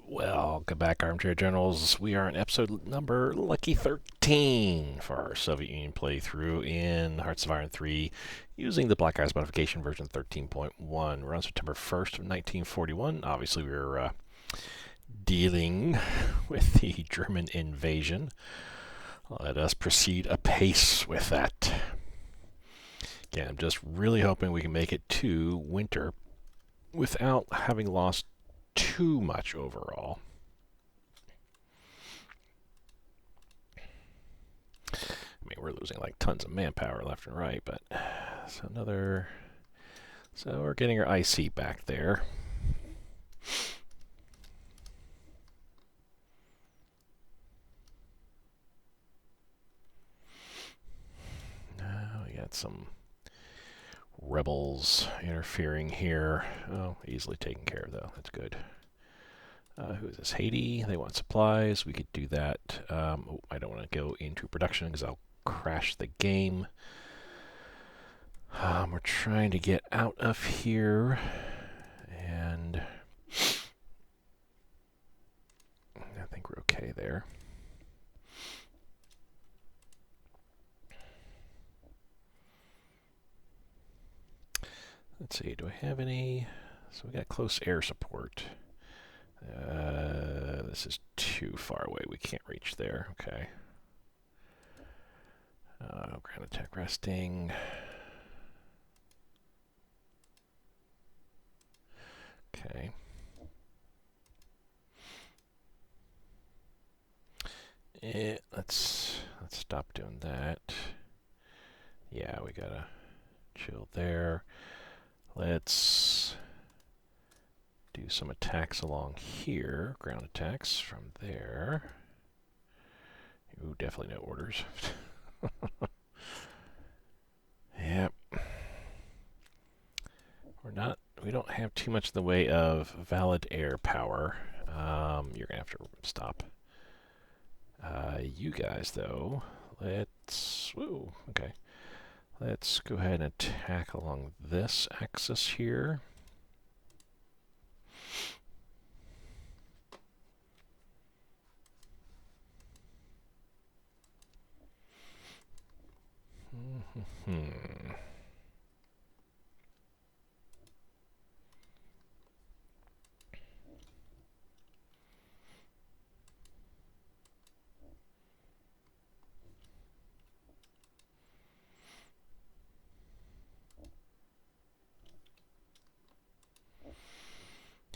Welcome back, Armchair Generals. We are in episode number lucky 13 for our Soviet Union playthrough in Hearts of Iron 3 using the Black Eyes modification version 13.1. We're on September 1st of 1941. Obviously, we're dealing with the German invasion. Let us proceed apace with that. Again, I'm just really hoping we can make it to winter without having lost too much overall. I mean, we're losing like tons of manpower left and right, but so we're getting our IC back there. Now we got some rebels interfering here. Oh, easily taken care of though. That's good. Who is this? Haiti. They want supplies. We could do that. I don't want to go into production because I'll crash the game. We're trying to get out of here, and I think we're okay there. Let's see, do I have any? So we got close air support. This is too far away. We can't reach there. Okay. Ground attack resting. Okay. Let's stop doing that. Yeah, we gotta chill there. Let's do some attacks along here. Ground attacks from there. Ooh, definitely no orders. Yep. We don't have too much in the way of valid air power. You're gonna have to stop. You guys, though, woo, okay. Let's go ahead and attack along this axis here.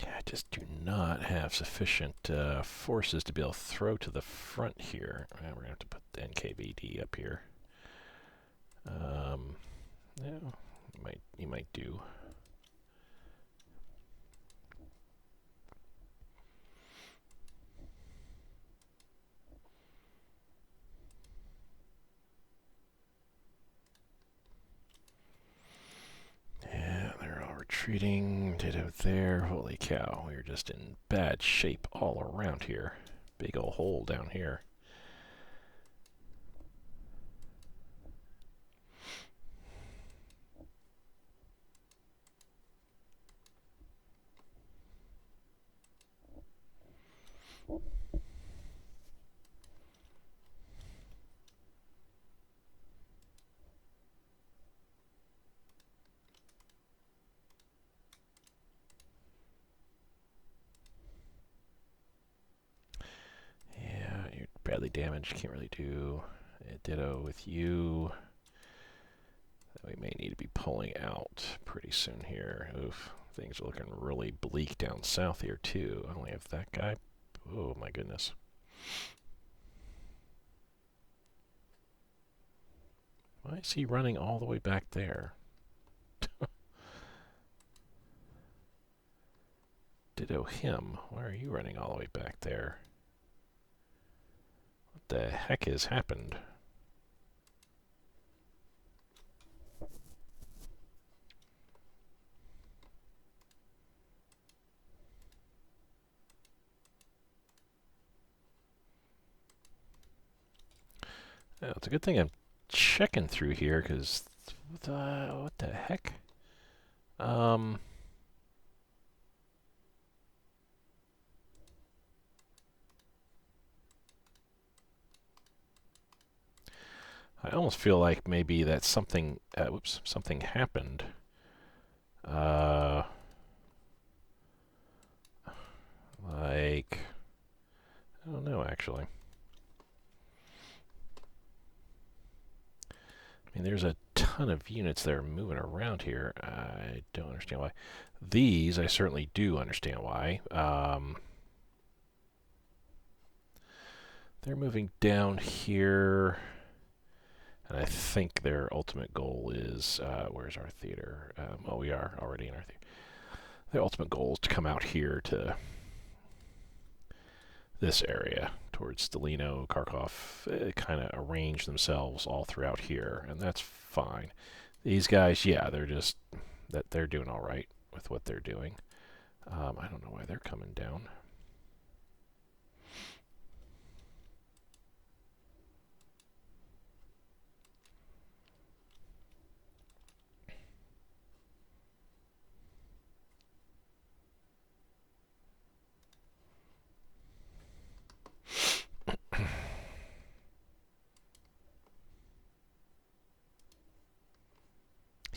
I just do not have sufficient forces to be able to throw to the front here. We're going to have to put the NKVD up here. Yeah, you might do. Yeah, they're all retreating. Ditto there. Holy cow, we're just in bad shape all around here. Big old hole down here. Badly damaged, can't really do a ditto with you. We may need to be pulling out pretty soon here. Oof, things are looking really bleak down south here too. I only have that guy. Oh my goodness. Why is he running all the way back there? Ditto him. Why are you running all the way back there? What the heck has happened? Oh, it's a good thing I'm checking through here, because what the heck? I almost feel like maybe that something, whoops, something happened. Like, I don't know actually. I mean, there's a ton of units that are moving around here. I don't understand why. These, I certainly do understand why. They're moving down here. And I think their ultimate goal is, where's our theater? Well, we are already in our theater. Their ultimate goal is to come out here to this area, towards Stelino, Kharkov, kind of arrange themselves all throughout here, and that's fine. These guys, yeah, they're doing all right with what they're doing. I don't know why they're coming down.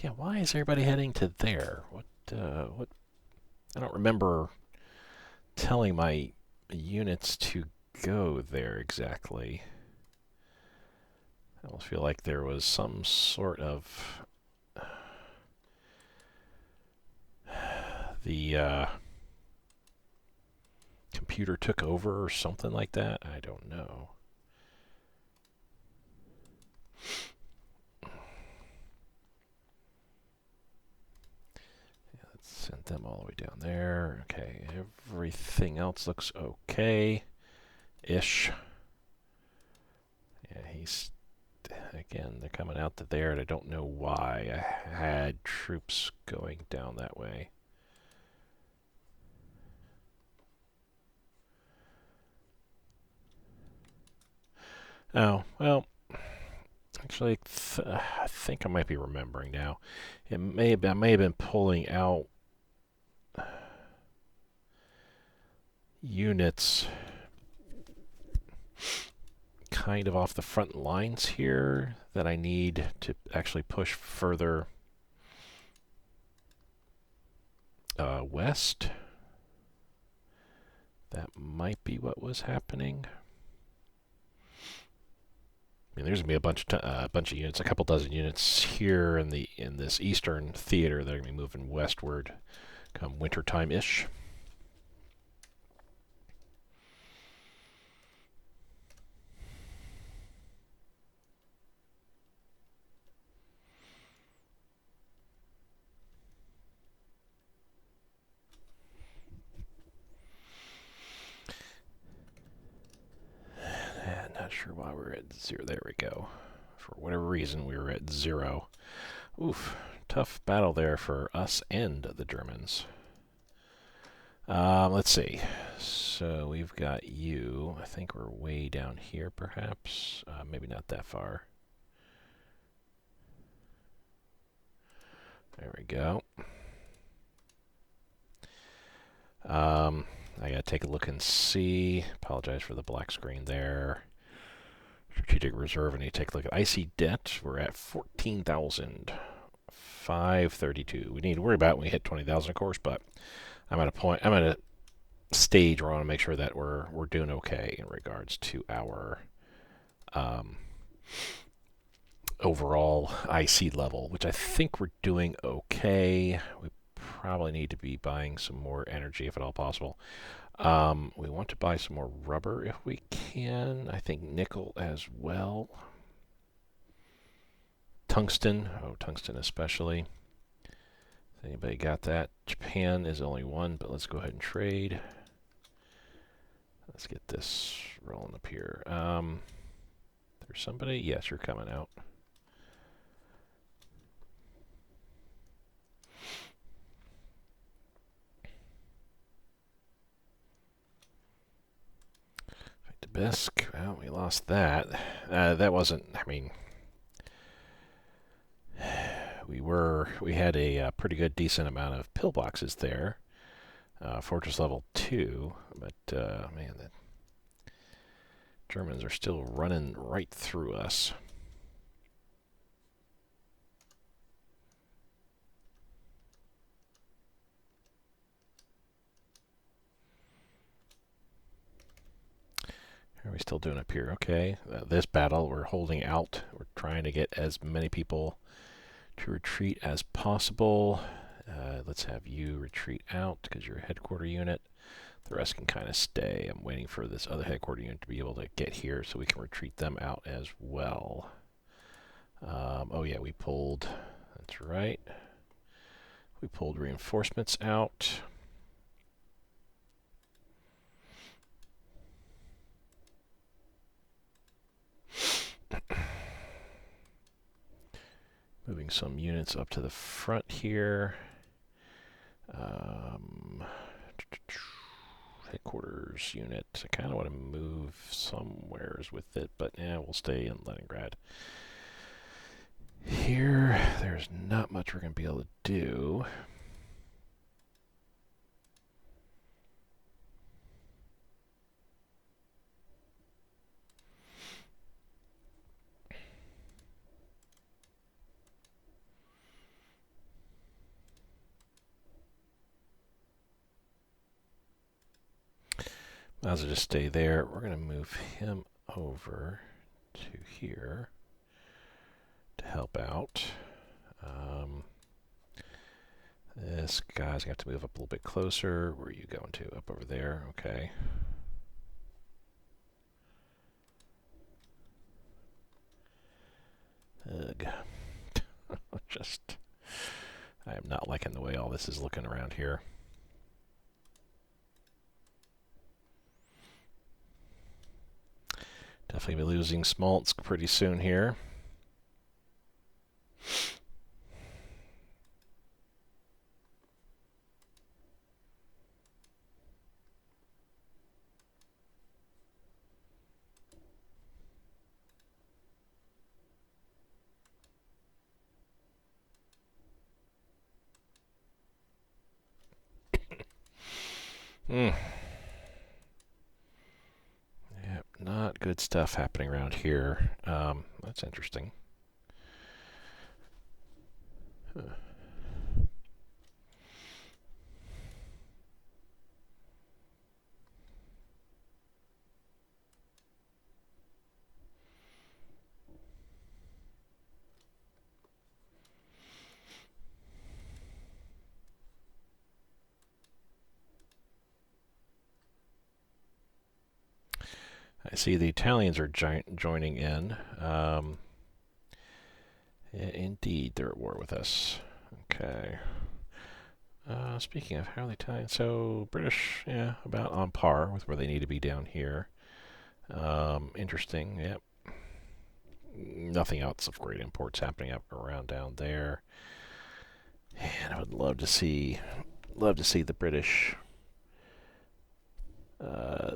Yeah, why is everybody heading to there? What? I don't remember telling my units to go there exactly. I almost feel like there was some sort of the computer took over or something like that. I don't know. Yeah, let's send them all the way down there. Okay, everything else looks okay-ish. Yeah, again, they're coming out to there, and I don't know why I had troops going down that way. Oh, well, actually, I think I might be remembering now. I may have been pulling out units kind of off the front lines here that I need to actually push further west. That might be what was happening. I mean, there's gonna be a bunch of units, a couple dozen units here in this eastern theater that are gonna be moving westward come wintertime ish. Not sure why we're at 0. There we go. For whatever reason, we were at 0. Oof, tough battle there for us and the Germans. Let's see. So we've got you. I think we're way down here, perhaps. Maybe not that far. There we go. I gotta take a look and see. Apologize for the black screen there. Strategic reserve. I need to take a look at icy debt. We're at 14,532. We need to worry about it when we hit 20,000, of course, but I'm at a stage where I want to make sure that we're doing okay in regards to our overall IC level, which I think we're doing okay. We probably need to be buying some more energy if at all possible. We want to buy some more rubber if we can. I think nickel as well. Tungsten. Oh, tungsten especially. Has anybody got that? Japan is only one, but let's go ahead and trade. Let's get this rolling up here. There's somebody? Yes, you're coming out. Bisk. Well, we lost that. That wasn't. I mean, we had a pretty good, decent amount of pillboxes there. Fortress level 2, but man, the Germans are still running right through us. we still doing up here? Okay, this battle we're holding out. We're trying to get as many people to retreat as possible. Let's have you retreat out because you're a headquarter unit. The rest can kind of stay. I'm waiting for this other headquarter unit to be able to get here so we can retreat them out as well. Oh yeah, we pulled, that's right. We pulled reinforcements out. Moving some units up to the front here. Headquarters unit. I kind of want to move somewheres with it, but yeah, we'll stay in Leningrad. Here, there's not much we're going to be able to do. Might as well just stay there. We're going to move him over to here to help out. This guy's going to have to move up a little bit closer. Where are you going to? Up over there. Okay. Ugh. Just, I am not liking the way all this is looking around here. Definitely be losing Smolensk pretty soon here. Yep, not good stuff happening around here. That's interesting. Huh. I see the Italians are joining in. Indeed, they're at war with us. Okay. Speaking of, how are the Italians? So, British, yeah, about on par with where they need to be down here. Interesting, yep. Nothing else of great imports happening up around down there. And I would love to see the British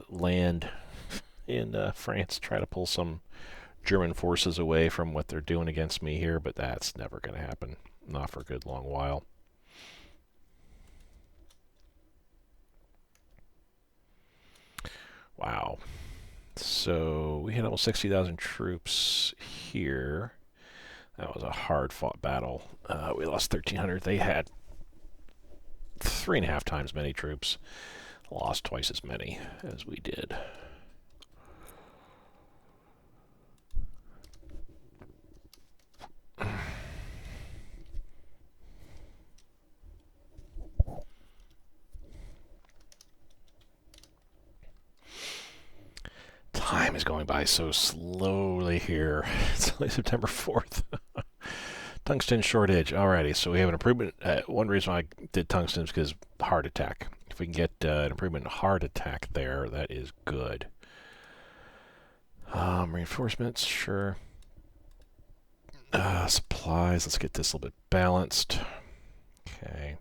land in France, try to pull some German forces away from what they're doing against me here, but that's never going to happen. Not for a good long while. Wow. So we had almost 60,000 troops here. That was a hard-fought battle. We lost 1,300. They had 3.5 times many troops. Lost twice as many as we did. Time is going by so slowly here. It's only September 4th. Tungsten shortage. Alrighty, so we have an improvement. One reason why I did tungsten is because heart attack. If we can get an improvement in heart attack there, that is good. Reinforcements, sure. Supplies, let's get this a little bit balanced. Okay.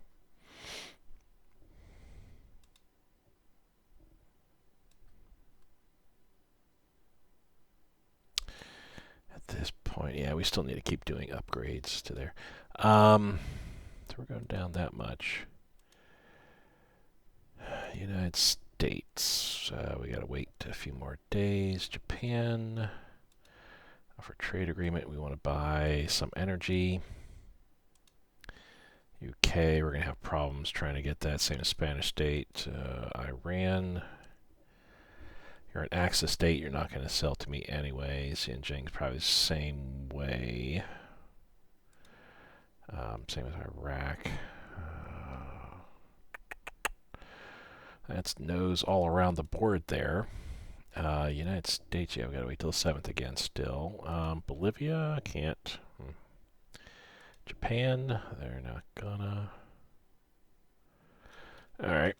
At this point, yeah, we still need to keep doing upgrades to there. So we're going down that much. United States, we gotta wait a few more days. Japan, for trade agreement, we want to buy some energy. UK, we're going to have problems trying to get that, same as Spanish state. Iran, You're an Axis state, you're not going to sell to me anyway. Xinjiang's probably the same way. Same as Iraq. That's no's all around the board there. United States, yeah, we've got to wait till the 7th again still. Bolivia, can't. Japan, they're not gonna. Alright.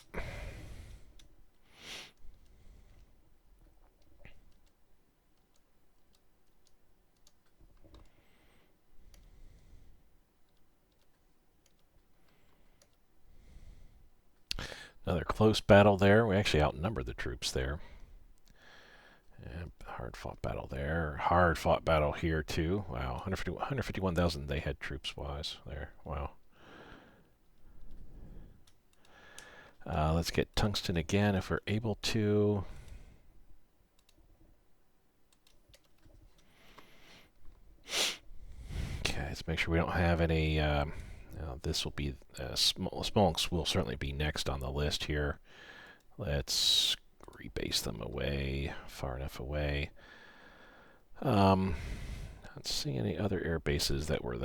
Another close battle there. We actually outnumbered the troops there. And hard fought battle there. Hard fought battle here too. Wow, 151,000 they had troops wise there. Wow. Let's get tungsten again if we're able to. Okay, let's make sure we don't have any. This will be Smolensk will certainly be next on the list here. Let's rebase them away, far enough away. Not seeing any other air bases that are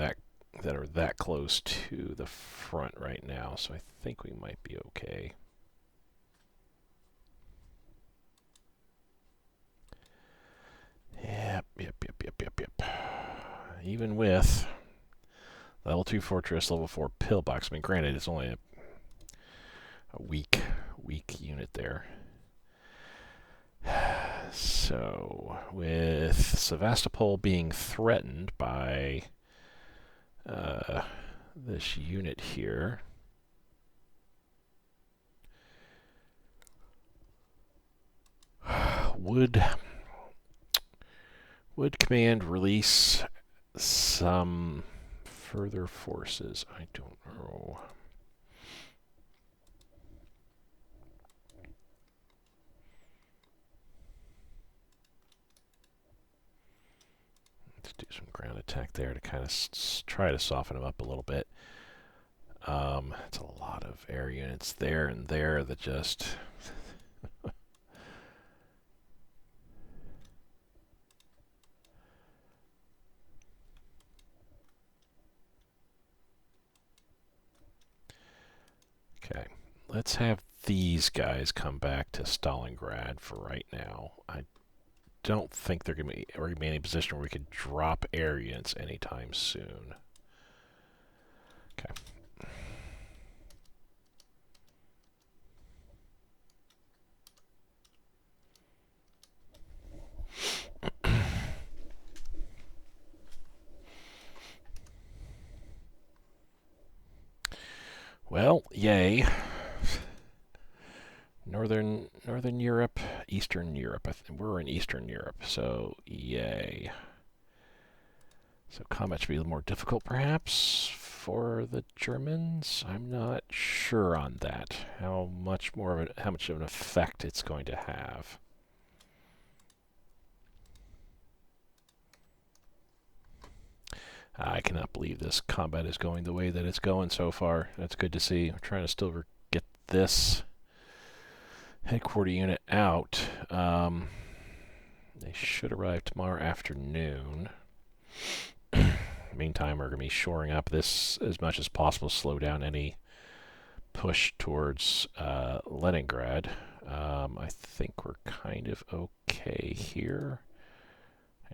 that close to the front right now, so I think we might be okay. Yep. Even with level 2 fortress, level 4 pillbox. I mean, granted, it's only a weak unit there. So, with Sevastopol being threatened by this unit here, would command release some further forces? I don't know. Let's do some ground attack there to kind of try to soften them up a little bit. It's a lot of air units there and there that just... Okay, let's have these guys come back to Stalingrad for right now. I don't think they're going to be in a position where we could drop air units anytime soon. Okay. Well, yay. Northern Europe, Eastern Europe. We're in Eastern Europe, so yay. So combat should be a little more difficult, perhaps, for the Germans. I'm not sure on that. How much of an effect it's going to have. I cannot believe this combat is going the way that it's going so far. That's good to see. We're trying to still get this headquarter unit out. They should arrive tomorrow afternoon. Meantime, we're going to be shoring up this as much as possible, slow down any push towards Leningrad. I think we're kind of okay here.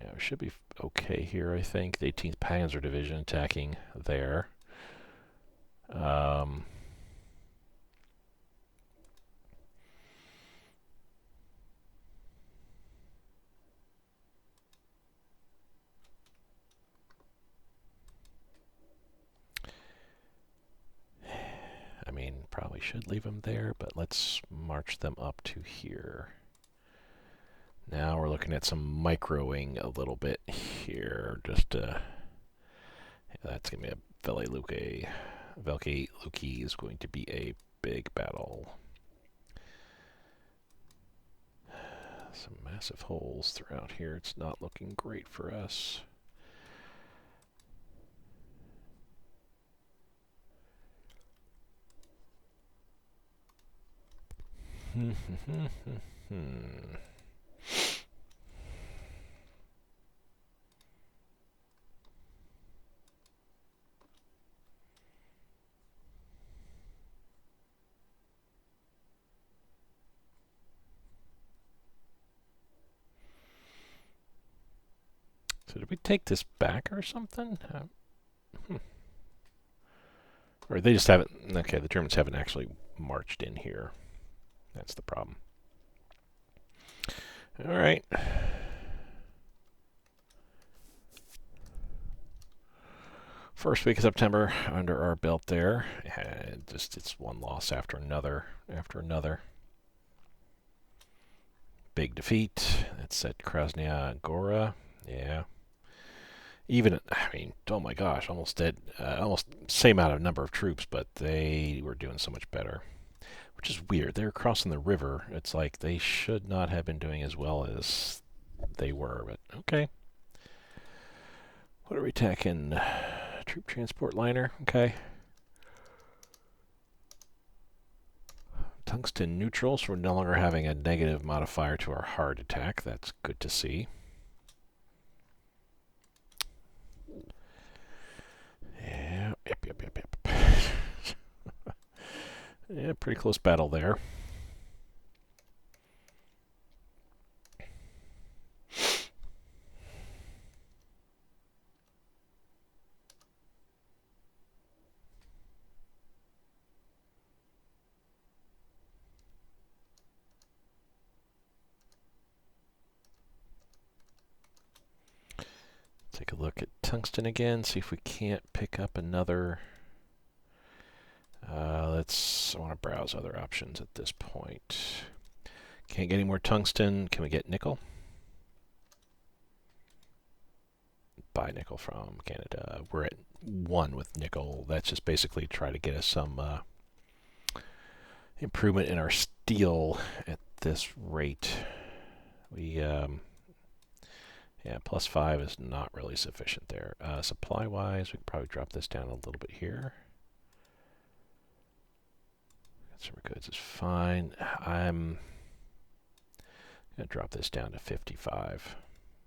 Yeah, we should be okay here, I think. The 18th Panzer Division attacking there. I mean, probably should leave them there, but let's march them up to here. Now we're looking at some microing a little bit here. Just yeah, that's going to be a Velke Luki is going to be a big battle. Some massive holes throughout here. It's not looking great for us. So did we take this back or something? Or they just haven't... Okay, the Germans haven't actually marched in here. That's the problem. All right. First week of September under our belt there. It's one loss after another. Big defeat. That's at Krasnaya Gora. Yeah. Even, I mean, oh my gosh, almost dead. Almost same amount of number of troops, but they were doing so much better. Which is weird. They were crossing the river. It's like they should not have been doing as well as they were, but okay. What are we attacking? Troop transport liner. Okay. Tungsten neutral, so we're no longer having a negative modifier to our hard attack. That's good to see. Yeah, yep. Yeah, pretty close battle there. Take a look at tungsten again, see if we can't pick up another. I want to browse other options at this point. Can't get any more tungsten. Can we get nickel? Buy nickel from Canada. We're at 1 with nickel. That's just basically try to get us some improvement in our steel at this rate. Yeah, +5 is not really sufficient there. Supply-wise, we can probably drop this down a little bit here. Consumer goods is fine. I'm going to drop this down to 55,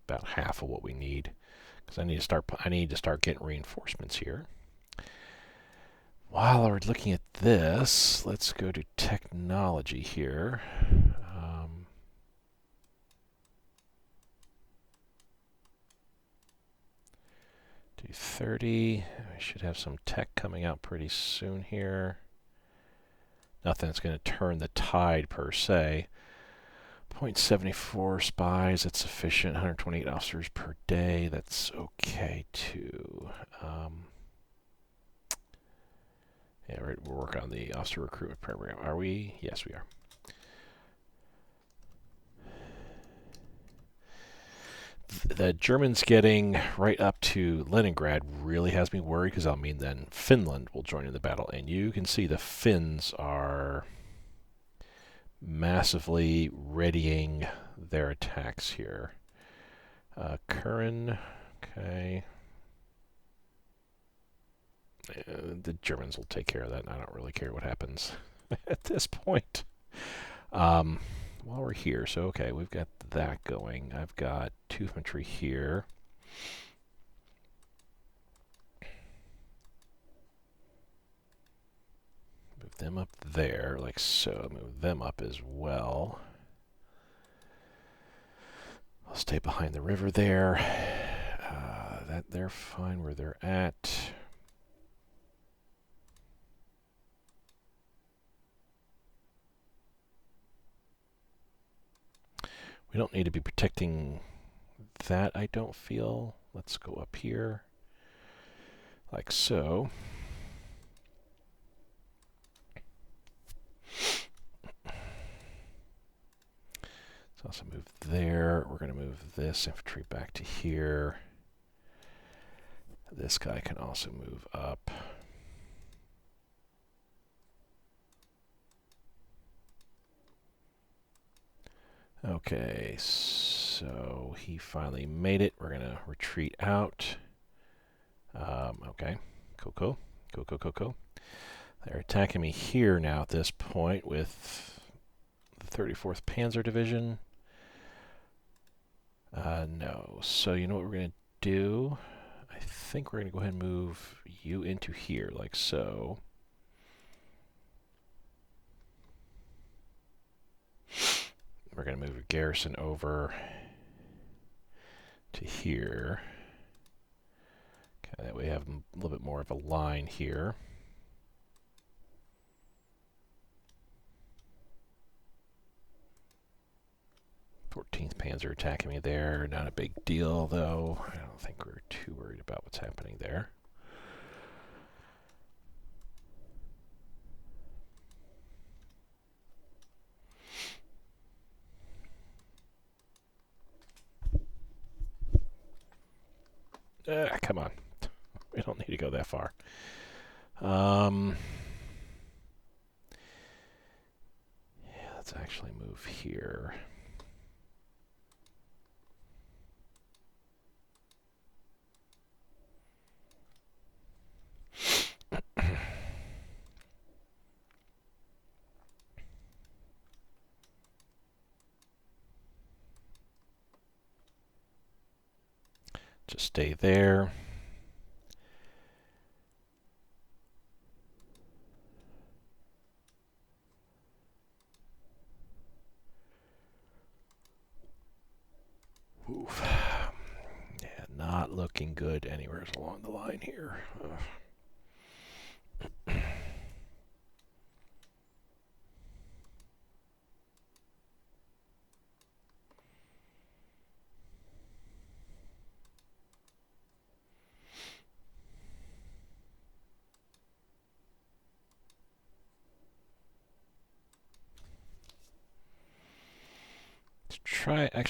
about half of what we need, because I need to start getting reinforcements here. While we're looking at this, let's go to technology here. 230. We should have some tech coming out pretty soon here. Nothing that's going to turn the tide per se. 0.74 spies, that's sufficient. 128 officers per day, that's okay too. Yeah, we're working on the officer recruitment program. Are we? Yes, we are. The Germans getting right up to Leningrad really has me worried, because that'll mean then Finland will join in the battle. And you can see the Finns are massively readying their attacks here. Curran, okay. The Germans will take care of that, and I don't really care what happens at this point. While we're here, so okay, we've got that going. I've got 2 infantry here. Move them up there, like so. Move them up as well. I'll stay behind the river there. That they're fine where they're at. We don't need to be protecting that, I don't feel. Let's go up here, like so. Let's also move there. We're going to move this infantry back to here. This guy can also move up. Okay, so he finally made it. We're going to retreat out. Okay, cool. They're attacking me here now at this point with the 34th Panzer Division. No, so you know what we're going to do? I think we're going to go ahead and move you into here, like so. We're going to move a garrison over to here. That way we have a little bit more of a line here. 14th Panzer attacking me there. Not a big deal, though. I don't think we're too worried about what's happening there. Come on. We don't need to go that far. Yeah, let's actually move here. Just stay there. Oof. Yeah, not looking good anywhere along the line here.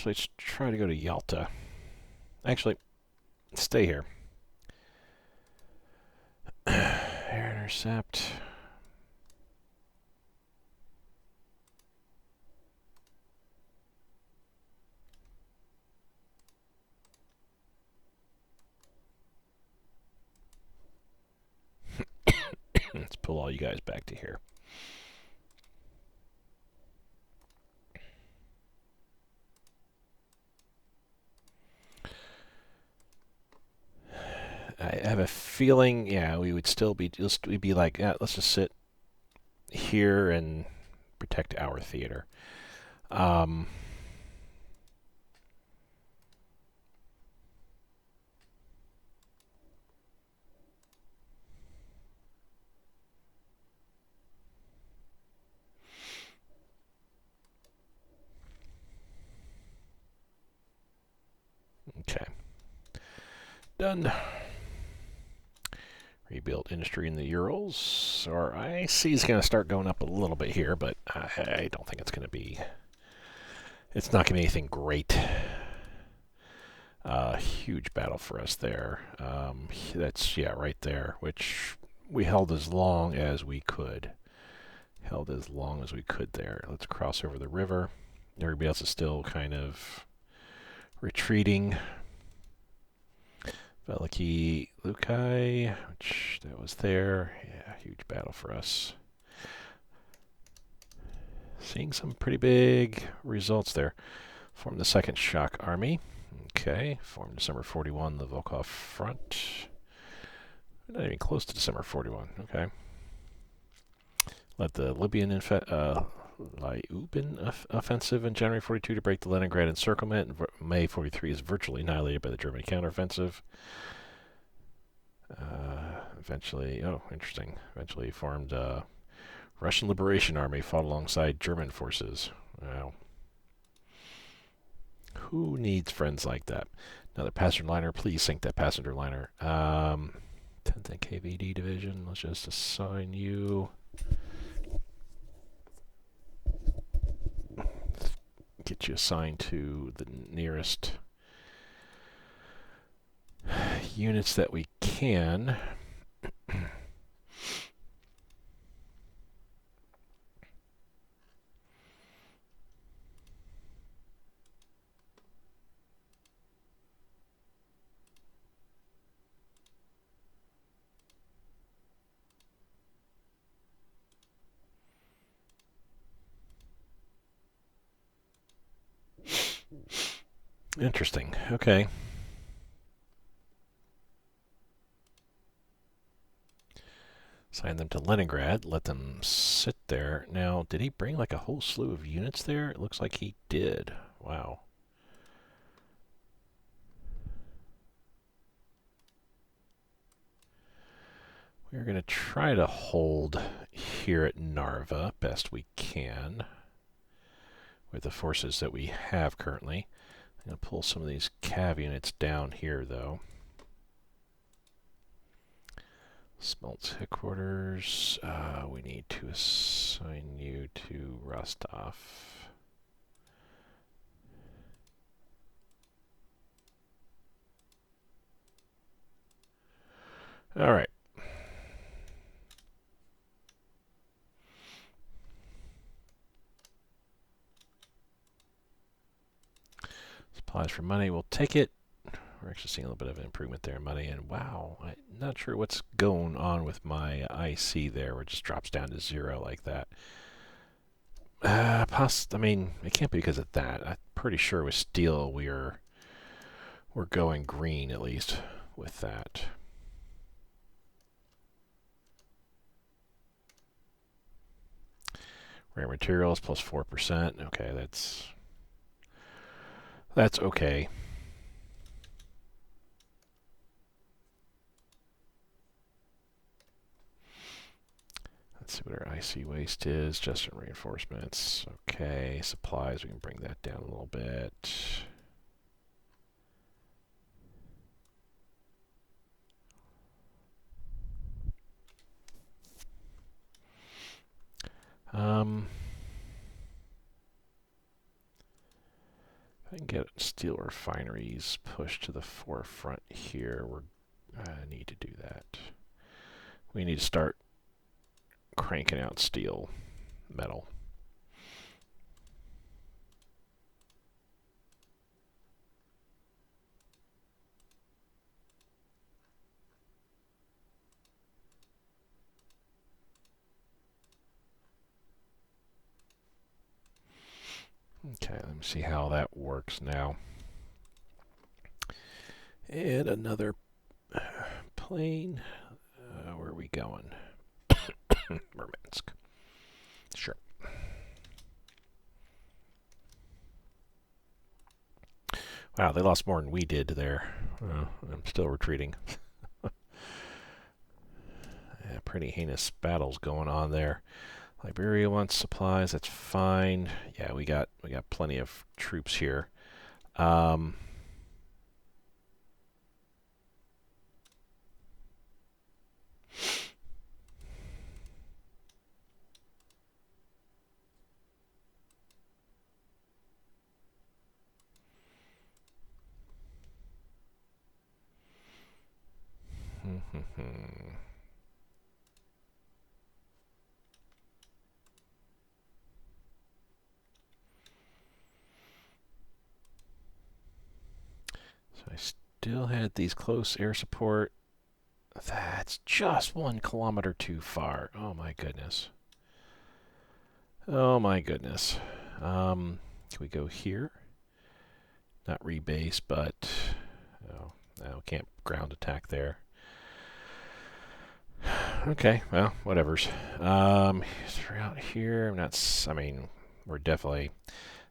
Let's try to go to Yalta. Actually, stay here. Air intercept. Let's pull all you guys back to here. I have a feeling, yeah, we would still be, we'd be like, yeah, let's just sit here and protect our theater. Okay. Done. Rebuild industry in the Urals. Our IC is going to start going up a little bit here, but I don't think it's going to be... It's not going to be anything great. Huge battle for us there. That's, yeah, right there, which we held as long as we could. Held as long as we could there. Let's cross over the river. Everybody else is still kind of retreating. Veliki Lukai, which that was there. Yeah, huge battle for us. Seeing some pretty big results there. Formed the 2nd Shock Army. Okay, formed December 41, the Volkov Front. We're not even close to December 41. Okay. Led the Libyan Lyuban offensive in January 42 to break the Leningrad encirclement. May 43 is virtually annihilated by the German counteroffensive. Eventually, oh, interesting. Eventually formed Russian Liberation Army, fought alongside German forces. Wow. Who needs friends like that? Another passenger liner. Please sink that passenger liner. 10th KVD Division. Let's just assign you. Get you assigned to the nearest units that we can. Interesting. Okay. Assign them to Leningrad. Let them sit there. Now, did he bring like a whole slew of units there? It looks like he did. Wow. We're going to try to hold here at Narva best we can with the forces that we have currently. I'm going to pull some of these cav units down here, though. Smolensk headquarters. We need to assign you to Rostov. All right. Supplies for money. We'll take it. We're actually seeing a little bit of an improvement there in money. And wow, I'm not sure what's going on with my IC there, where it just drops down to 0 like that. I mean, it can't be because of that. I'm pretty sure with steel we're going green at least with that. Rare materials plus 4%. Okay, that's okay. Let's see what our IC waste is. Just in reinforcements. Okay, supplies, we can bring that down a little bit. I can get steel refineries pushed to the forefront here. I need to do that. We need to start cranking out steel, metal. Okay, let me see how that works now. And another plane. Where are we going? Murmansk. Sure. Wow, they lost more than we did there. I'm still retreating. Yeah, pretty heinous battles going on there. Liberia wants supplies. That's fine. Yeah, we got plenty of troops here. So I still had these close air support. That's just 1 kilometer too far. Oh my goodness. Oh my goodness. Can we go here? Not rebase, but no, can't ground attack there. Okay, well, whatever's. Out here, I'm definitely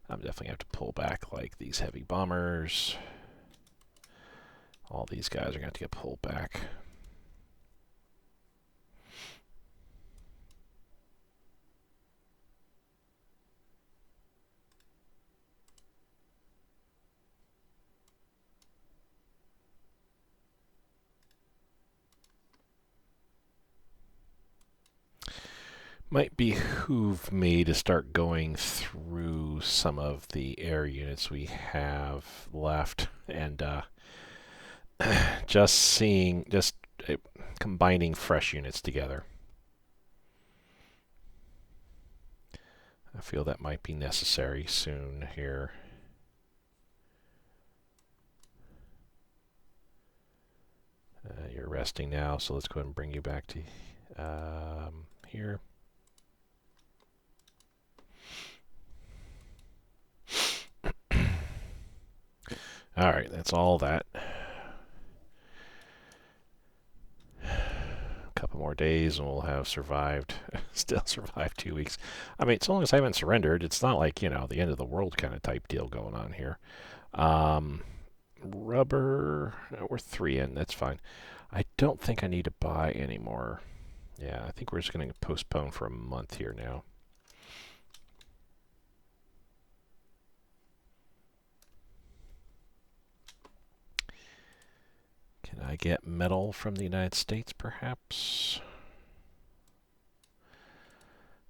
gonna have to pull back like these heavy bombers. All these guys are gonna have to get pulled back. Might behoove me to start going through some of the air units we have left and just combining fresh units together. I feel that might be necessary soon here. You're resting now, so let's go ahead and bring you back to here. All right, that's all that. A couple more days and we'll have survived, still survived 2 weeks. I mean, as long as I haven't surrendered, it's not like, the end of the world kind of type deal going on here. Rubber, we're 3 in, that's fine. I don't think I need to buy any more Yeah, I think we're just going to postpone for a month here now. Can I get metal from the United States, perhaps?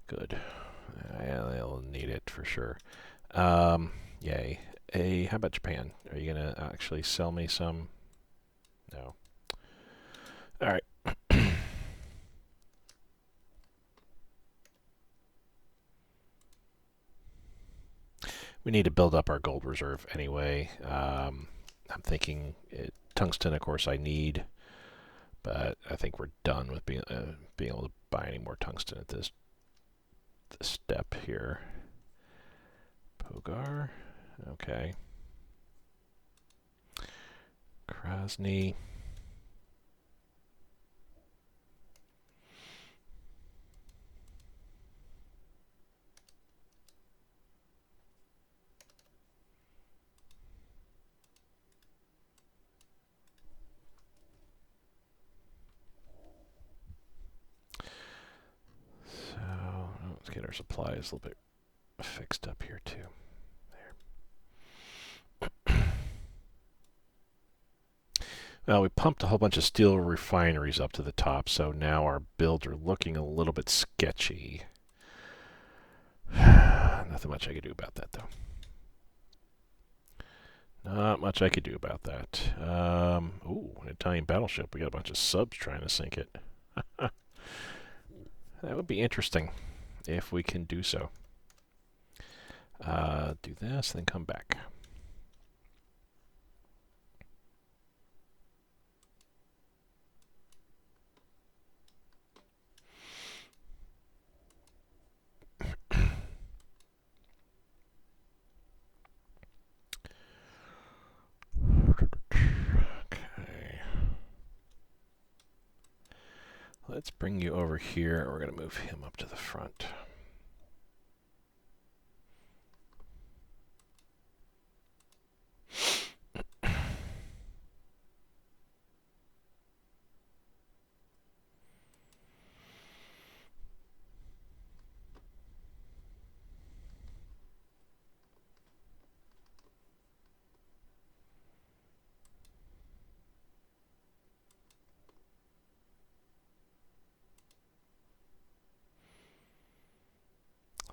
Good. Yeah, they'll need it for sure. Yay. How about Japan? Are you going to actually sell me some? No. All right. We need to build up our gold reserve anyway. I'm thinking tungsten, of course, I need, but I think we're done with being able to buy any more tungsten at this step here. Pogar, okay. Krasny. Let's get our supplies a little bit fixed up here too. There. Well, we pumped a whole bunch of steel refineries up to the top, so now our builds are looking a little bit sketchy. Nothing much I could do about that, though. Not much I could do about that. Ooh, an Italian battleship. We got a bunch of subs trying to sink it. That would be interesting if we can do so. Do this, then come back. Okay. Let's bring you over here. We're going to move him up to the front.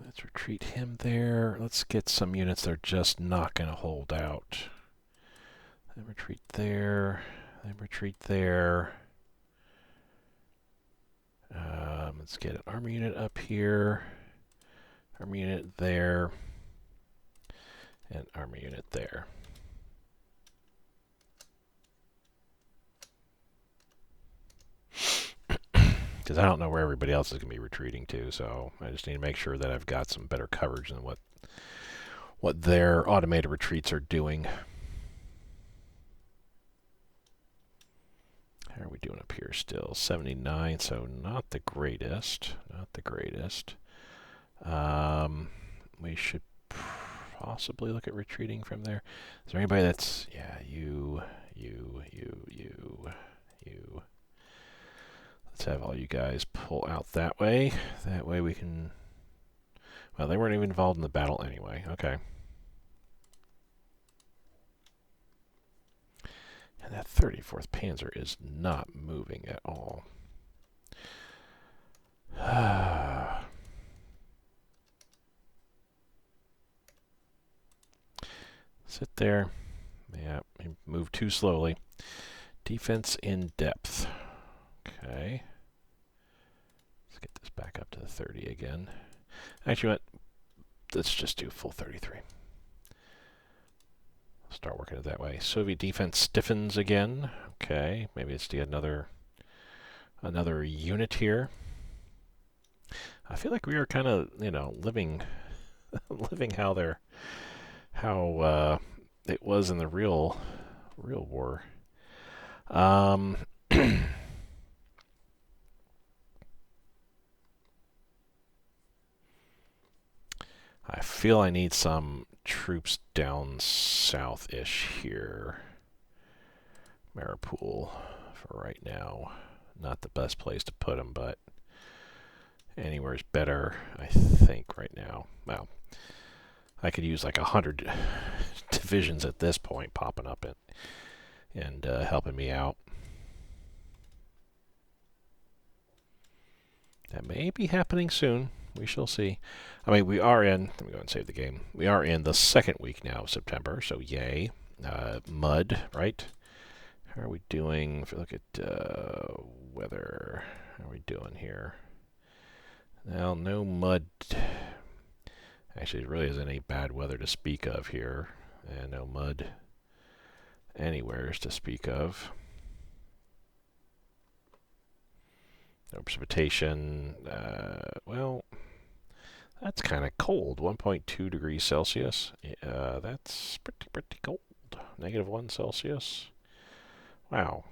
Let's retreat him there. Let's get some units that are just not going to hold out. Then retreat there. Then retreat there. Let's get an army unit up here. Army unit there. And army unit there. Because I don't know where everybody else is going to be retreating to, so I just need to make sure that I've got some better coverage than what their automated retreats are doing. How are we doing up here still? 79, so not the greatest. Not the greatest. We should possibly look at retreating from there. Is there anybody that's... Yeah, you. Let's have all you guys pull out that way. That way we can... Well, they weren't even involved in the battle anyway. Okay. And that 34th Panzer is not moving at all. Sit there. Yeah, move too slowly. Defense in depth. Okay. Let's get this back up to the 30 again. Actually, let's just do full 33. Start working it that way. Soviet defense stiffens again. Okay, maybe it's to get another unit here. I feel like we are kind of, living how it was in the real war. I feel I need some troops down south-ish here. Mariupol for right now. Not the best place to put them, but Anywhere's better, I think, right now. Well, I could use like 100 divisions at this point popping up and helping me out. That may be happening soon. We shall see. I mean, we are in, let me go and save the game. We are in the second week now of September, so yay. Mud, right? How are we doing? If we look at weather, how are we doing here? Well, no mud. Actually, there really isn't any bad weather to speak of here. And no mud anywhere to speak of. No precipitation. Well, that's kind of cold. 1.2 degrees Celsius. That's pretty cold. -1 Celsius. Wow.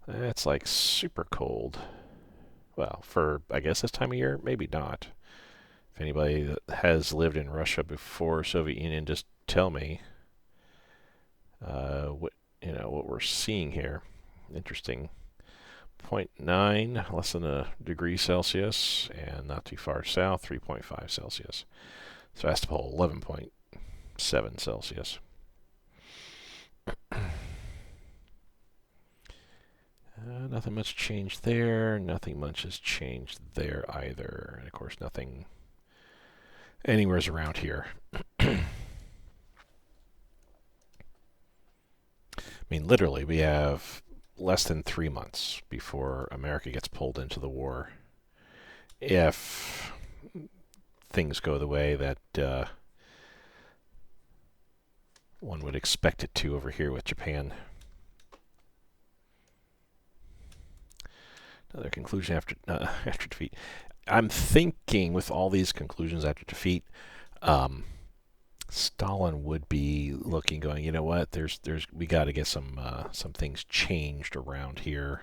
That's like super cold. Well, for, I guess, this time of year, maybe not. If anybody that has lived in Russia before Soviet Union, just tell me what we're seeing here. Interesting. 0.9, less than a degree Celsius, and not too far south, 3.5 Celsius. Sevastopol, 11.7 Celsius. Nothing much changed there. Nothing much has changed there either. And of course, nothing anywhere's around here. I mean, literally, we have less than 3 months before America gets pulled into the war. If things go the way that one would expect it to over here with Japan. Another conclusion after defeat. I'm thinking with all these conclusions after defeat, Stalin would be looking, going, you know what? We got to get some things changed around here.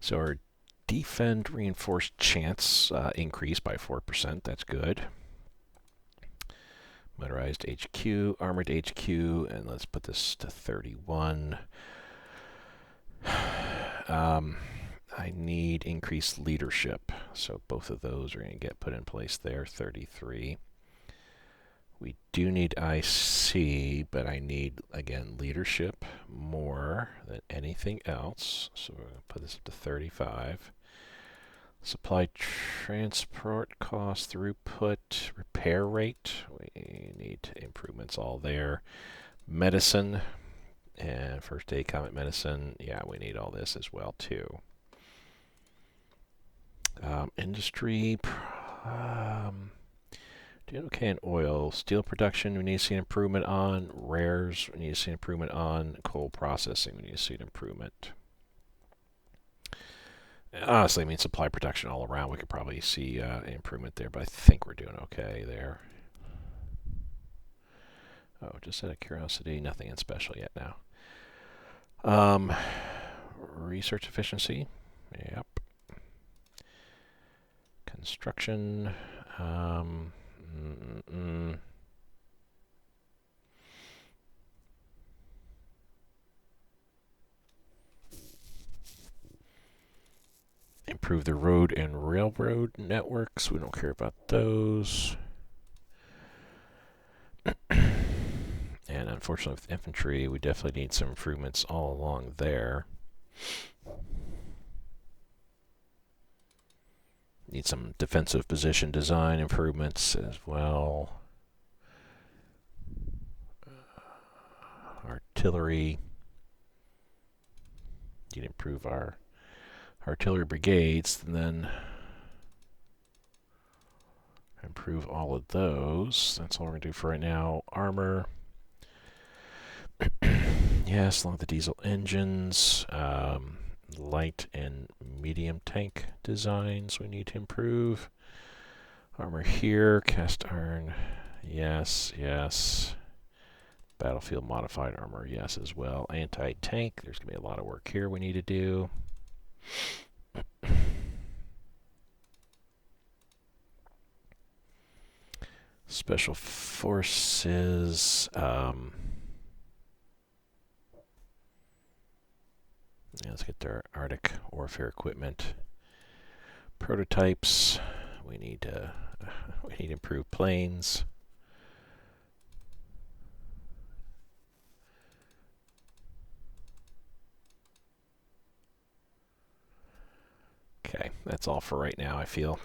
So our defend reinforced chance increased by 4%. That's good. Motorized HQ, armored HQ, and let's put this to 31. I need increased leadership, so both of those are going to get put in place there, 33. We do need IC, but I need, again, leadership more than anything else, so we're going to put this up to 35. Supply transport cost, throughput, repair rate. We need improvements all there. Medicine and first aid combat medicine. Yeah, we need all this as well too. Industry. Doing okay in oil. Steel production, we need to see an improvement on. Rares, we need to see an improvement on. Coal processing, we need to see an improvement. Honestly, I mean, supply production all around, we could probably see an improvement there, but I think we're doing okay there. Oh, just out of curiosity, nothing in special yet now. Research efficiency, yep. Construction, Improve the road and railroad networks. We don't care about those. And unfortunately with infantry, we definitely need some improvements all along there. Need some defensive position design improvements as well. Artillery. Need to improve our artillery brigades, and then improve all of those. That's all we're going to do for right now. Armor. Yes, along with the diesel engines. Light and medium tank designs we need to improve. Armor here. Cast iron. Yes, yes. Battlefield modified armor. Yes, as well. Anti-tank. There's going to be a lot of work here we need to do. Special Forces. Let's get their Arctic warfare equipment. Prototypes. We need improved planes. Okay, that's all for right now, I feel.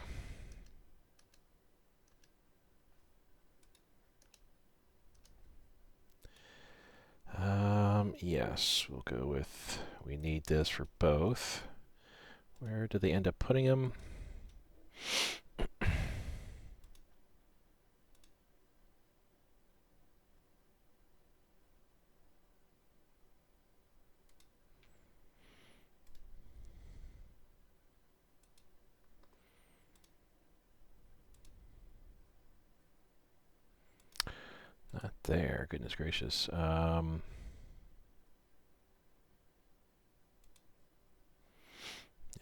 Yes, we'll go with, we need this for both. Where did they end up putting them? Not there, goodness gracious.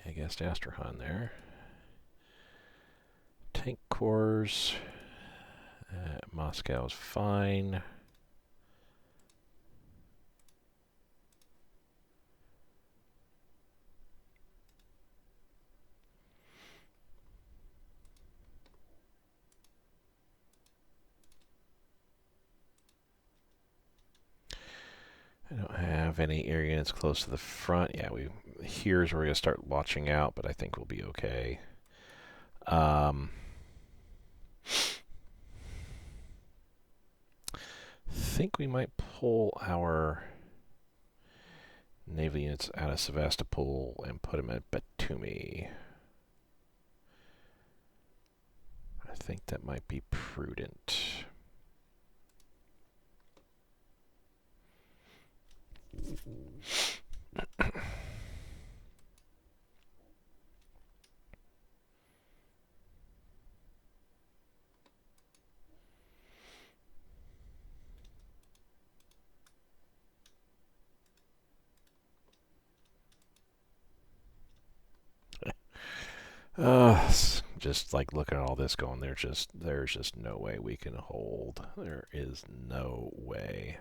I guess Astrahan there. Tank cores. Moscow's fine. I don't have any air units close to the front. Yeah, here's where we're going to start watching out, but I think we'll be okay. Think we might pull our naval units out of Sevastopol and put them at Batumi. I think that might be prudent. Just like looking at all this going, there's just no way we can hold. There is no way.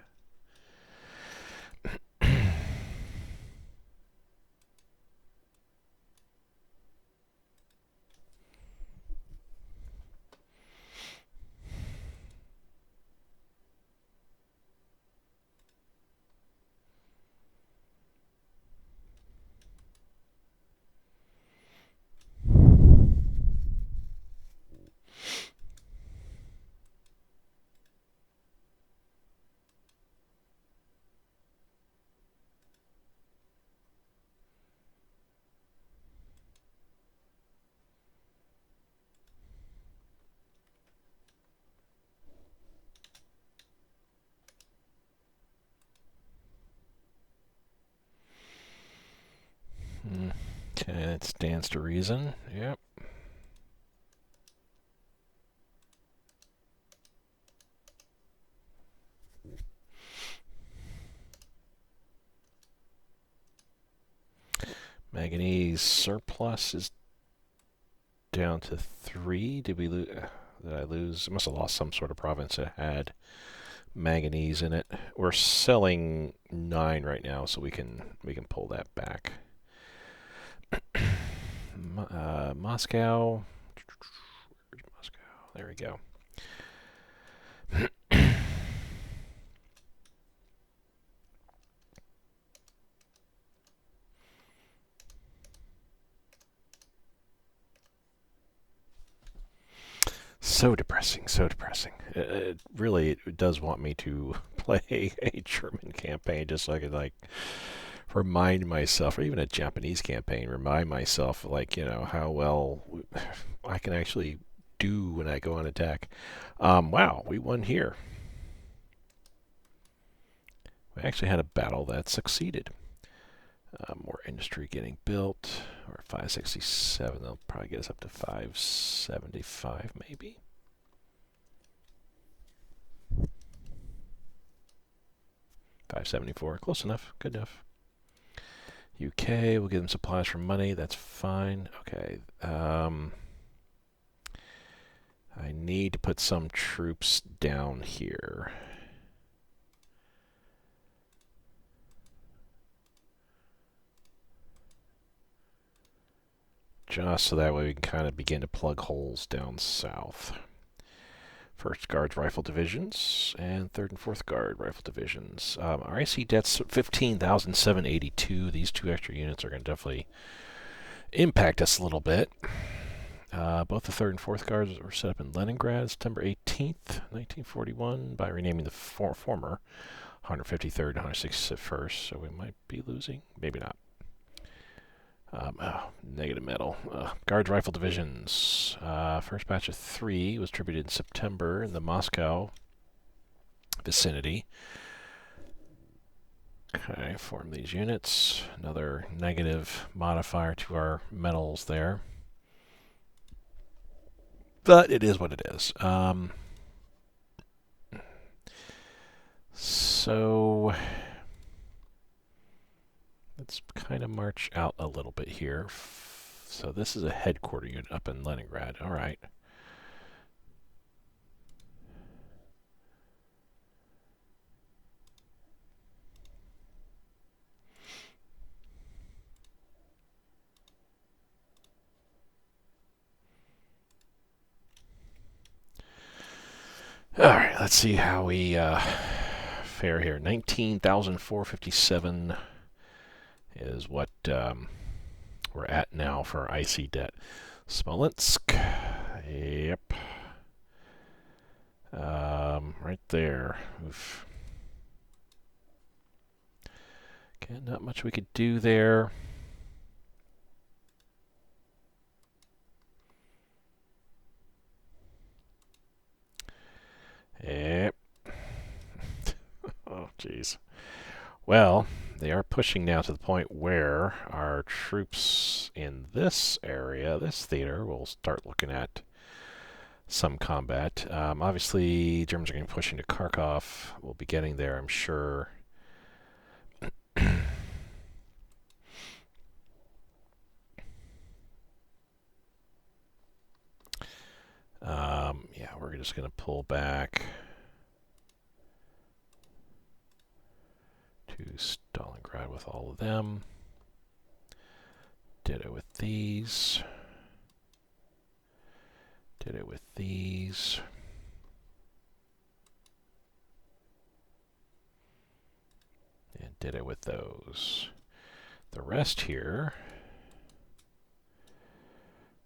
Okay, that stands to reason. Yep. Manganese surplus is down to 3. Did I lose? I must have lost some sort of province that had manganese in it. We're selling 9 right now, so we can pull that back. Moscow. Where's Moscow? There we go. So depressing, so depressing. It really does want me to play a German campaign just so I could, like, remind myself, or even a Japanese campaign, remind myself, like, how well I can actually do when I go on attack. Wow, we won here. We actually had a battle that succeeded. More industry getting built. Or 567, they'll probably get us up to 575 maybe. $574, close enough, good enough. UK, we'll give them supplies for money. That's fine. Okay. I need to put some troops down here. Just so that way we can kind of begin to plug holes down south. 1st Guards Rifle Divisions and 3rd and 4th Guard Rifle Divisions. Our IC debt's 15,782. These 2 extra units are going to definitely impact us a little bit. Both the 3rd and 4th Guards were set up in Leningrad September 18th, 1941 by renaming the former 153rd and 161st, so we might be losing. Maybe not. Negative metal. Guards Rifle Divisions. First batch of 3 was distributed in September in the Moscow vicinity. Okay, form these units. Another negative modifier to our metals there. But it is what it is. So let's kind of march out a little bit here. So this is a headquarter unit up in Leningrad. All right. All right, let's see how we fare here. 19,457 is what we're at now for our IC debt. Smolensk, yep, right there. Oof. Okay, not much we could do there. Yep. Oh, jeez. Well, they are pushing now to the point where our troops in this area, this theater, will start looking at some combat. Obviously, Germans are going to push into Kharkov. We'll be getting there, I'm sure. Yeah, we're just going to pull back to Stalingrad with all of them. Did it with these. Did it with these. And did it with those. The rest here,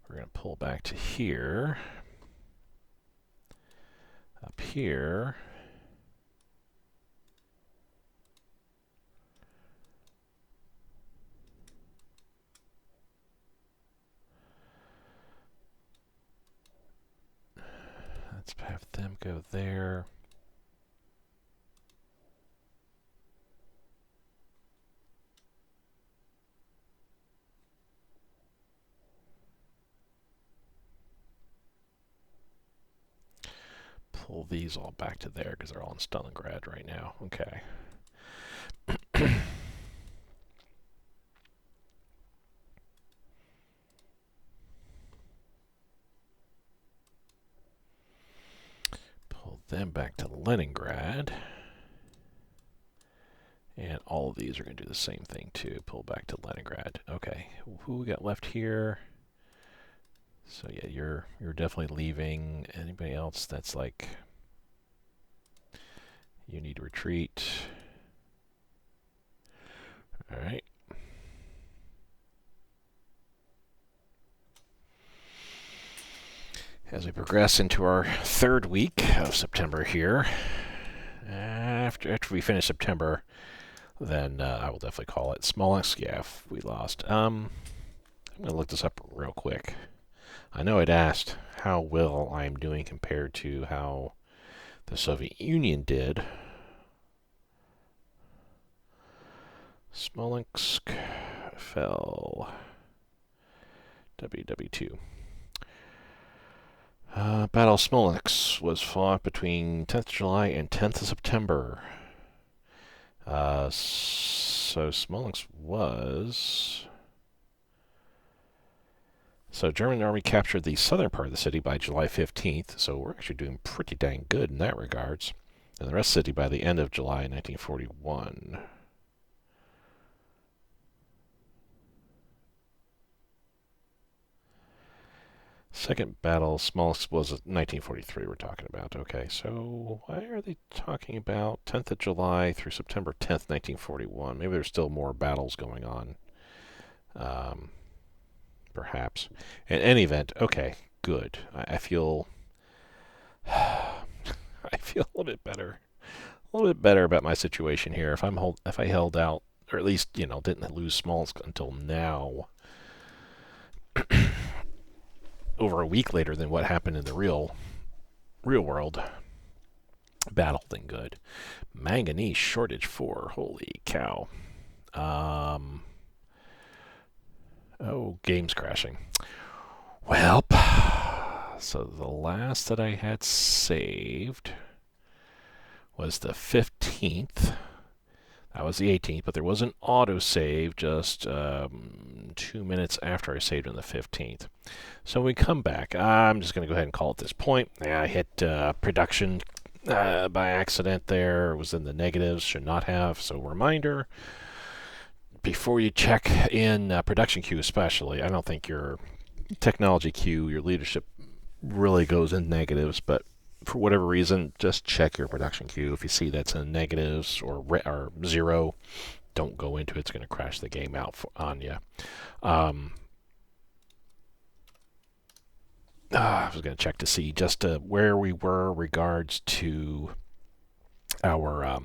we're going to pull back to here. Up here. Let's have them go there. Pull these all back to there because they're all in Stalingrad right now. Okay. Pull them back to Leningrad. And all of these are going to do the same thing too. Pull back to Leningrad. Okay. Who we got left here? So yeah, you're definitely leaving. Anybody else that's like you need to retreat? All right. As we progress into our 3rd week of September here, after we finish September, then I will definitely call it Smolensk. Yeah, we lost. I'm going to look this up real quick. I know I'd asked how well I'm doing compared to how the Soviet Union did. Smolensk fell. WW2. Battle of Smolensk was fought between 10th of July and 10th of September. So Smolensk was... So German army captured the southern part of the city by July 15th, so we're actually doing pretty dang good in that regards. And the rest of the city by the end of July 1941. Second battle, Smolensk was 1943 we're talking about. Okay, so why are they talking about 10th of July through September 10th, 1941? Maybe there's still more battles going on. Perhaps. In any event, okay, good. I feel I feel a little bit better. A little bit better about my situation here. If I held out, or at least, didn't lose Smolensk until now, over a week later than what happened in the real world. Battle thing good. Manganese shortage 4. Holy cow. Oh, game's crashing. Well, so the last that I had saved was the 15th. That was the 18th, but there was an autosave just 2 minutes after I saved on the 15th. So when we come back, I'm just going to go ahead and call it this point. Yeah, I hit production by accident there. It was in the negatives, should not have. So reminder, before you check in production queue especially, I don't think your technology queue, your leadership really goes in negatives, but for whatever reason, just check your production queue. If you see that's in negatives or zero, don't go into it. It's going to crash the game out on you. I was going to check to see just where we were regards to our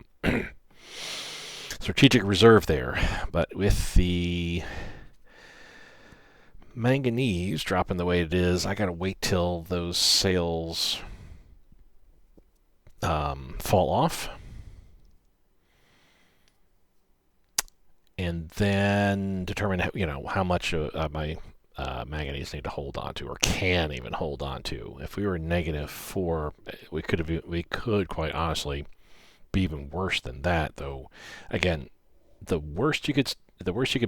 strategic reserve there. But with the manganese dropping the way it is, I got to wait till those sales fall off, and then determine how much my manganese need to hold on to, or can even hold on to. If we were -4, we could quite honestly be even worse than that. Though, again, the worst you could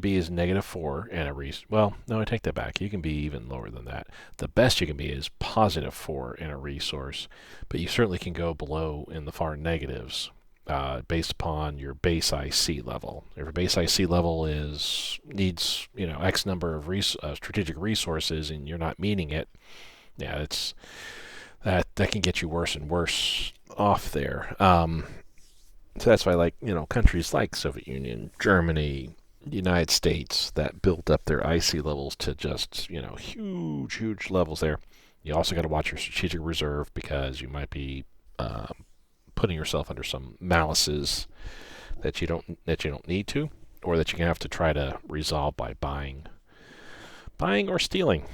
be is -4 and a well, no, I take that back. You can be even lower than that. The best you can be is +4 in a resource, but you certainly can go below in the far negatives based upon your base IC level. If your base IC level needs X number of strategic resources and you're not meeting it, yeah, it's that can get you worse and worse off there. So that's why, countries like Soviet Union, Germany, United States that built up their IC levels to just, huge levels there. You also got to watch your strategic reserve because you might be putting yourself under some malices that you don't need to, or that you're gonna have to try to resolve by buying or stealing,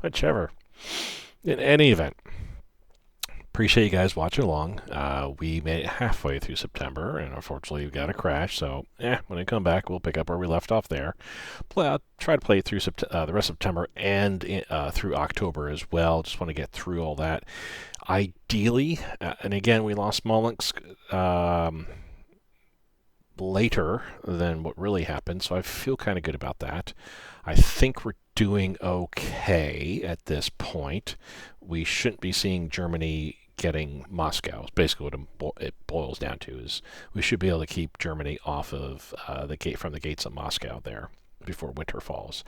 whichever. In any event, appreciate you guys watching along. We made it halfway through September, and unfortunately we got a crash. So, when I come back, we'll pick up where we left off there. I'll try to play it through the rest of September and through October as well. Just want to get through all that. Ideally, and again, we lost Smolensk later than what really happened, so I feel kind of good about that. I think we're doing okay at this point. We shouldn't be seeing Germany getting Moscow. It's basically what it boils down to, is we should be able to keep Germany off of from the gates of Moscow there before winter falls.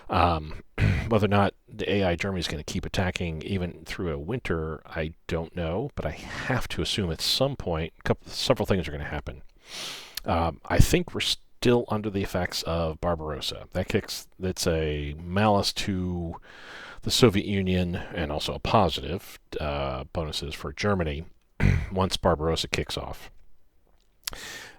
Whether or not the AI Germany is going to keep attacking even through a winter, I don't know, but I have to assume at some point several things are going to happen. I think we're still under the effects of Barbarossa. That's a malice to the Soviet Union, and also a positive bonuses for Germany once Barbarossa kicks off.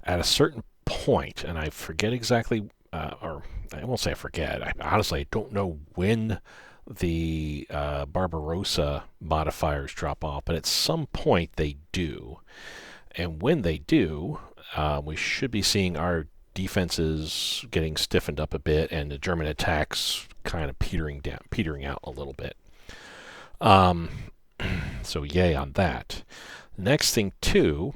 At a certain point, and I forget exactly, or I won't say I forget, I honestly don't know when the Barbarossa modifiers drop off, but at some point they do. And when they do, we should be seeing our defenses getting stiffened up a bit, and the German attacks kind of petering out a little bit. So yay on that. Next thing too,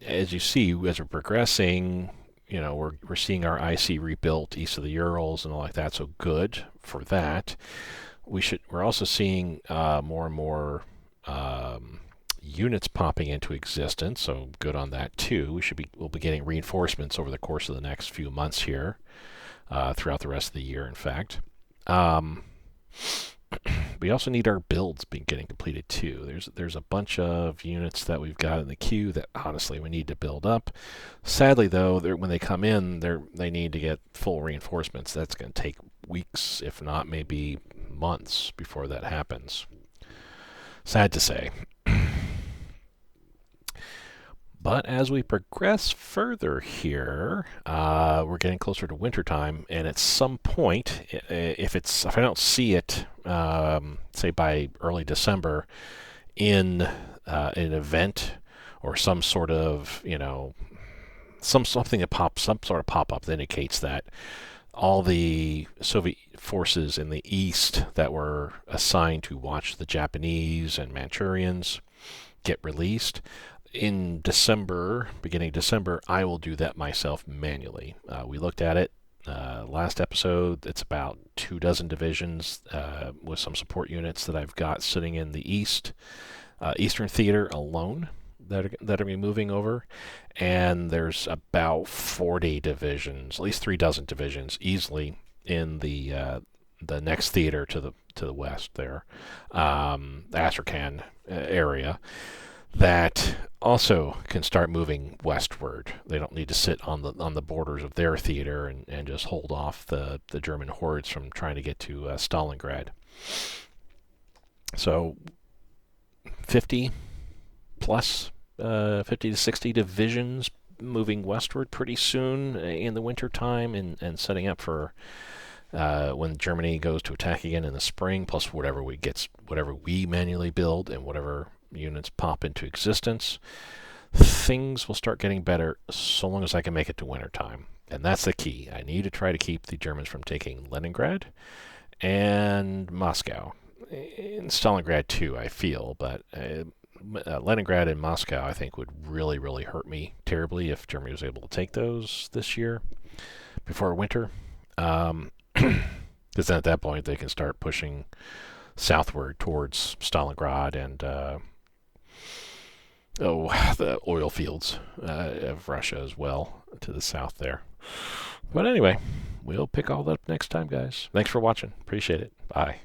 as you see, as we're progressing, we're seeing our IC rebuilt east of the Urals and all like that. So good for that. We're also seeing more and more units popping into existence. So good on that too. We'll be getting reinforcements over the course of the next few months here, throughout the rest of the year. In fact. We also need our builds getting completed too. There's a bunch of units that we've got in the queue that honestly we need to build up. Sadly though, when they come in, they need to get full reinforcements. That's going to take weeks, if not maybe months, before that happens. Sad to say. But as we progress further here, we're getting closer to wintertime, and at some point, if I don't see it, say by early December, in an event or some sort of, something that some sort of pop-up that indicates that all the Soviet forces in the east that were assigned to watch the Japanese and Manchurians get released. In December, beginning of December, I will do that myself manually. We looked at it last episode. It's about 24 divisions with some support units that I've got sitting in the Eastern Theater alone that are moving over, and there's about 40 divisions, at least 36 divisions, easily in the next theater to the west there, the Astrakhan area, that also can start moving westward. They don't need to sit on the borders of their theater and just hold off the German hordes from trying to get to Stalingrad. So 50 plus 50 to 60 divisions moving westward pretty soon in the winter time, and setting up for when Germany goes to attack again in the spring, plus whatever we manually build and whatever units pop into existence. Things will start getting better so long as I can make it to wintertime. And that's the key. I need to try to keep the Germans from taking Leningrad and Moscow. In Stalingrad too, I feel, but Leningrad and Moscow I think would really, really hurt me terribly if Germany was able to take those this year before winter. Because then at that point they can start pushing southward towards Stalingrad and the oil fields of Russia as well to the south there. But anyway, we'll pick all that up next time, guys. Thanks for watching. Appreciate it. Bye.